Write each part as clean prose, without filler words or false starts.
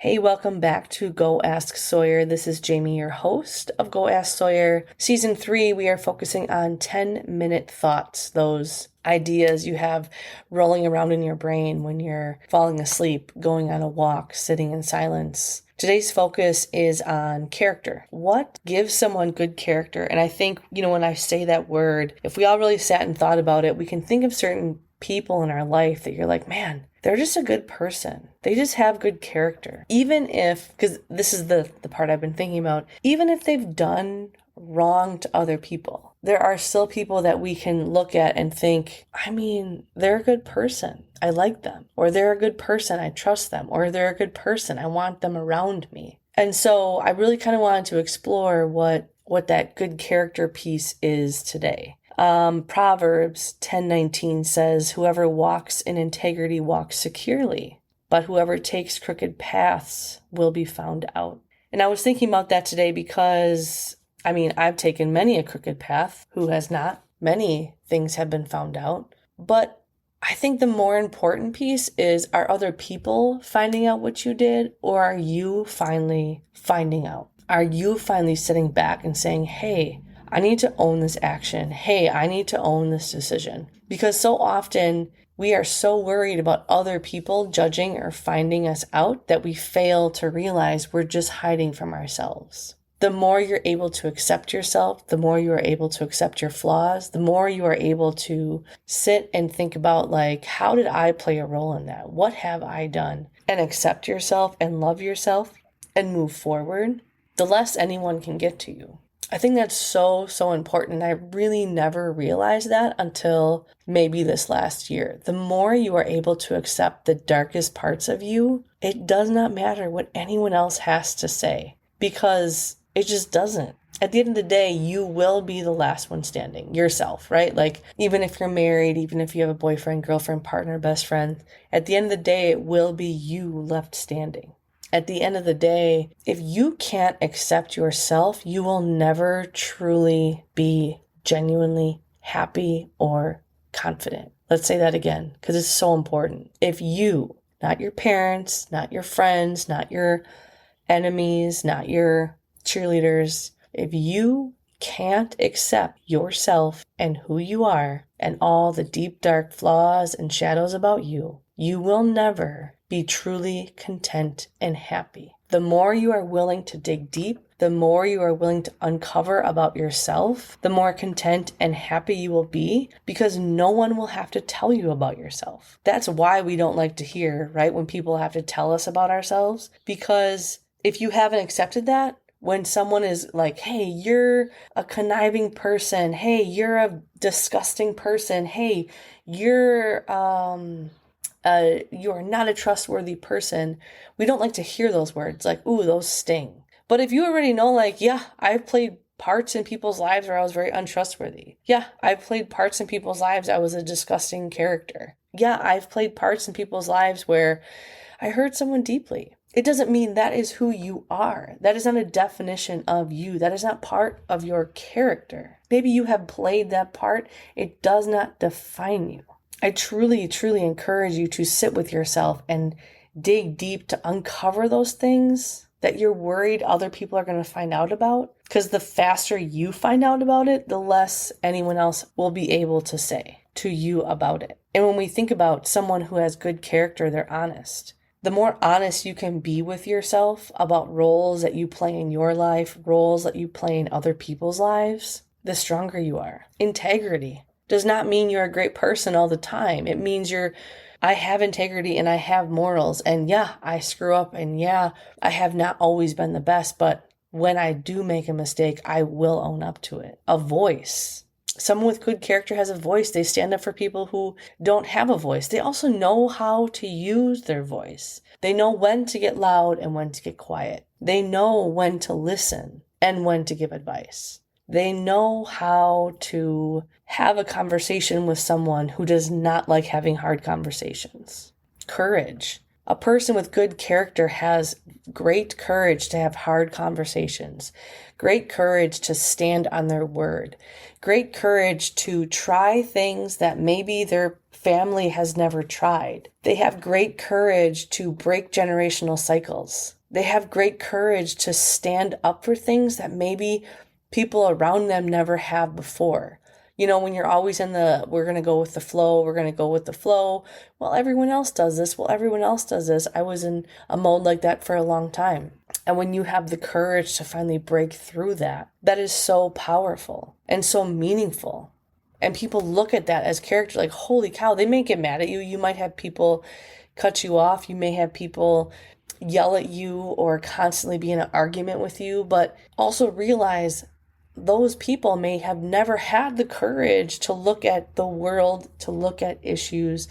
Hey, welcome back to Go Ask Sawyer. This is Jamie, your host of Go Ask Sawyer. Season 3, we are focusing on 10-minute thoughts, those ideas you have rolling around in your brain when you're falling asleep, going on a walk, sitting in silence. Today's focus is on character. What gives someone good character? And I think, when I say that word, if we all really sat and thought about it, we can think of certain people in our life that you're like, man, they're just a good person. They just have good character. Even if, because this is the part I've been thinking about, even if they've done wrong to other people, there are still people that we can look at and think, they're a good person. I like them. Or they're a good person. I trust them. Or they're a good person. I want them around me. And so I really kind of wanted to explore what that good character piece is today. Proverbs 10:19 says, whoever walks in integrity walks securely, but whoever takes crooked paths will be found out. And I was thinking about that today because, I've taken many a crooked path. Who has not? Many things have been found out. But I think the more important piece is, are other people finding out what you did, or are you finally finding out? Are you finally sitting back and saying, hey, I need to own this action. Hey, I need to own this decision. Because so often we are so worried about other people judging or finding us out that we fail to realize we're just hiding from ourselves. The more you're able to accept yourself, the more you are able to accept your flaws, the more you are able to sit and think about, how did I play a role in that? What have I done? And accept yourself and love yourself and move forward, the less anyone can get to you. I think that's so, so important. I really never realized that until maybe this last year. The more you are able to accept the darkest parts of you, it does not matter what anyone else has to say, because it just doesn't. At the end of the day, you will be the last one standing, yourself, right? Even if you're married, even if you have a boyfriend, girlfriend, partner, best friend, at the end of the day, it will be you left standing. At the end of the day, if you can't accept yourself, you will never truly be genuinely happy or confident. Let's say that again, because it's so important. If you, not your parents, not your friends, not your enemies, not your cheerleaders, if you can't accept yourself and who you are and all the deep, dark flaws and shadows about you, you will never be truly content and happy. The more you are willing to dig deep, the more you are willing to uncover about yourself, the more content and happy you will be, because no one will have to tell you about yourself. That's why we don't like to hear, right, when people have to tell us about ourselves, because if you haven't accepted that, when someone is like, hey, you're a conniving person, hey, you're a disgusting person, hey, you're not a trustworthy person, we don't like to hear those words, ooh, those sting. But if you already know, yeah, I've played parts in people's lives where I was very untrustworthy. Yeah, I've played parts in people's lives I was a disgusting character. Yeah, I've played parts in people's lives where I hurt someone deeply. It doesn't mean that is who you are. That is not a definition of you. That is not part of your character. Maybe you have played that part. It does not define you. I truly, truly encourage you to sit with yourself and dig deep to uncover those things that you're worried other people are going to find out about. Because the faster you find out about it, the less anyone else will be able to say to you about it. And when we think about someone who has good character, they're honest. The more honest you can be with yourself about roles that you play in your life, roles that you play in other people's lives, the stronger you are. Integrity does not mean you're a great person all the time. It means I have integrity and I have morals. And yeah, I screw up. And yeah, I have not always been the best. But when I do make a mistake, I will own up to it. A voice. Someone with good character has a voice. They stand up for people who don't have a voice. They also know how to use their voice. They know when to get loud and when to get quiet. They know when to listen and when to give advice. They know how to have a conversation with someone who does not like having hard conversations. Courage. A person with good character has great courage to have hard conversations, great courage to stand on their word, great courage to try things that maybe their family has never tried. They have great courage to break generational cycles. They have great courage to stand up for things that maybe people around them never have before. You know, when you're always in the, we're going to go with the flow, we're going to go with the flow. Well, everyone else does this. Well, everyone else does this. I was in a mode like that for a long time. And when you have the courage to finally break through that, that is so powerful and so meaningful. And people look at that as character, like, holy cow, they may get mad at you. You might have people cut you off. You may have people yell at you or constantly be in an argument with you, but also realize those people may have never had the courage to look at the world, to look at issues,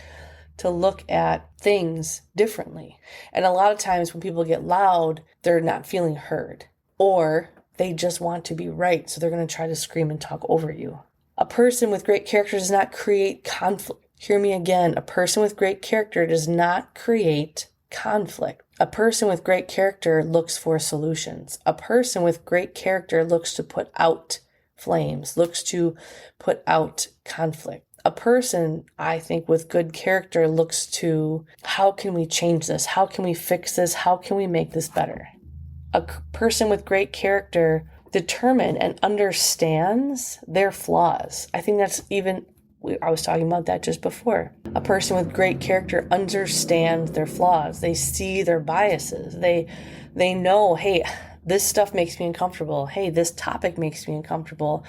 to look at things differently. And a lot of times when people get loud, they're not feeling heard, or they just want to be right. So they're going to try to scream and talk over you. A person with great character does not create conflict. Hear me again. A person with great character does not create conflict. A person with great character looks for solutions. A person with great character looks to put out flames, looks to put out conflict. A person, I think, with good character looks to, how can we change this? How can we fix this? How can we make this better? A person with great character determines and understands their flaws. I think that's even, I was talking about that just before. A person with great character understands their flaws. They see their biases. They know, hey, this stuff makes me uncomfortable. Hey, this topic makes me uncomfortable.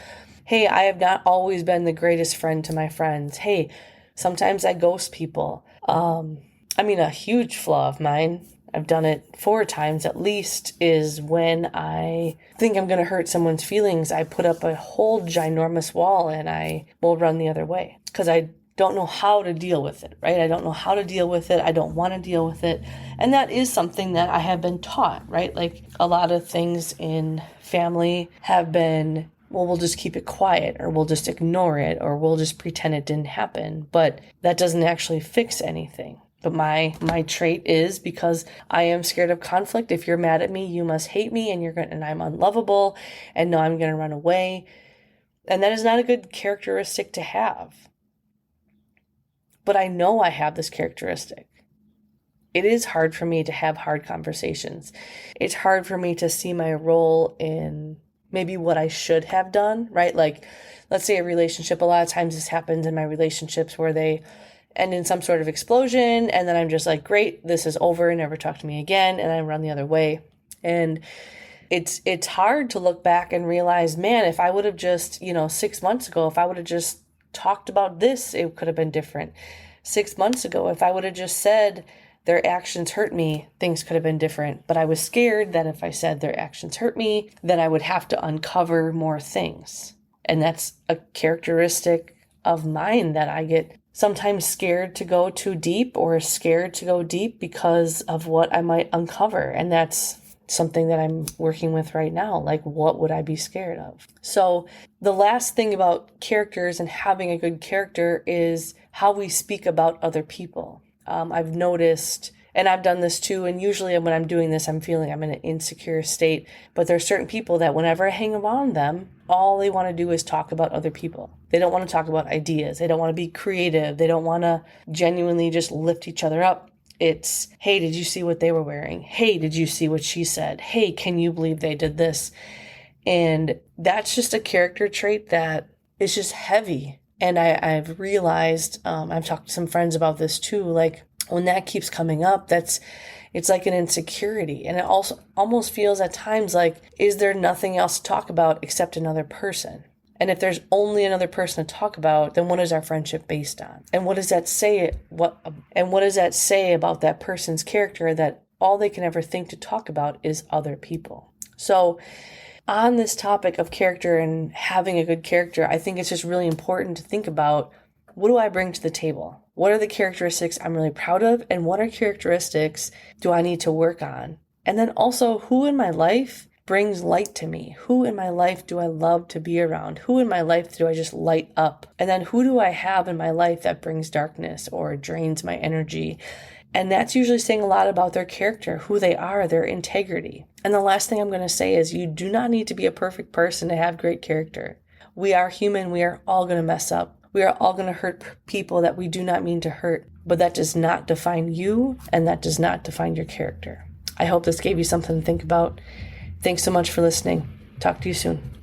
Hey, I have not always been the greatest friend to my friends. Hey, sometimes I ghost people. A huge flaw of mine, I've done it 4 times at least, is when I think I'm going to hurt someone's feelings, I put up a whole ginormous wall and I will run the other way because I don't know how to deal with it, right? I don't know how to deal with it. I don't want to deal with it. And that is something that I have been taught, right? Like a lot of things in family have been, well, we'll just keep it quiet, or we'll just ignore it, or we'll just pretend it didn't happen. But that doesn't actually fix anything. But my trait is, because I am scared of conflict. If you're mad at me, you must hate me, and I'm unlovable, and no, I'm going to run away. And that is not a good characteristic to have. But I know I have this characteristic. It is hard for me to have hard conversations. It's hard for me to see my role in maybe what I should have done, right? Like, let's say a relationship. A lot of times this happens in my relationships where they end in some sort of explosion, and then I'm just like, great, this is over, never talk to me again, and I run the other way. And it's hard to look back and realize, man, if I would have just, 6 months ago, if I would have just talked about this, it could have been different. 6 months ago, if I would have just said their actions hurt me, things could have been different. But I was scared that if I said their actions hurt me, then I would have to uncover more things. And that's a characteristic of mine, that I get sometimes scared to go too deep, or scared to go deep because of what I might uncover. And that's something that I'm working with right now. Like, what would I be scared of? So the last thing about characters and having a good character is how we speak about other people. I've noticed, and I've done this too, and usually when I'm doing this, I'm feeling I'm in an insecure state, but there are certain people that whenever I hang around them, all they want to do is talk about other people. They don't want to talk about ideas. They don't want to be creative. They don't want to genuinely just lift each other up. It's, hey, did you see what they were wearing? Hey, did you see what she said? Hey, can you believe they did this? And that's just a character trait that is just heavy. And I've realized, I've talked to some friends about this too, like when that keeps coming up, it's like an insecurity. And it also almost feels at times like, is there nothing else to talk about except another person? And if there's only another person to talk about, then what is our friendship based on? And what does that say? What does that say about that person's character, that all they can ever think to talk about is other people? So on this topic of character and having a good character, I think it's just really important to think about, what do I bring to the table? What are the characteristics I'm really proud of? And what are characteristics do I need to work on? And then also, who in my life brings light to me? Who in my life do I love to be around? Who in my life do I just light up? And then who do I have in my life that brings darkness or drains my energy? And that's usually saying a lot about their character, who they are, their integrity. And the last thing I'm going to say is you do not need to be a perfect person to have great character. We are human. We are all going to mess up. We are all going to hurt people that we do not mean to hurt. But that does not define you, and that does not define your character. I hope this gave you something to think about. Thanks so much for listening. Talk to you soon.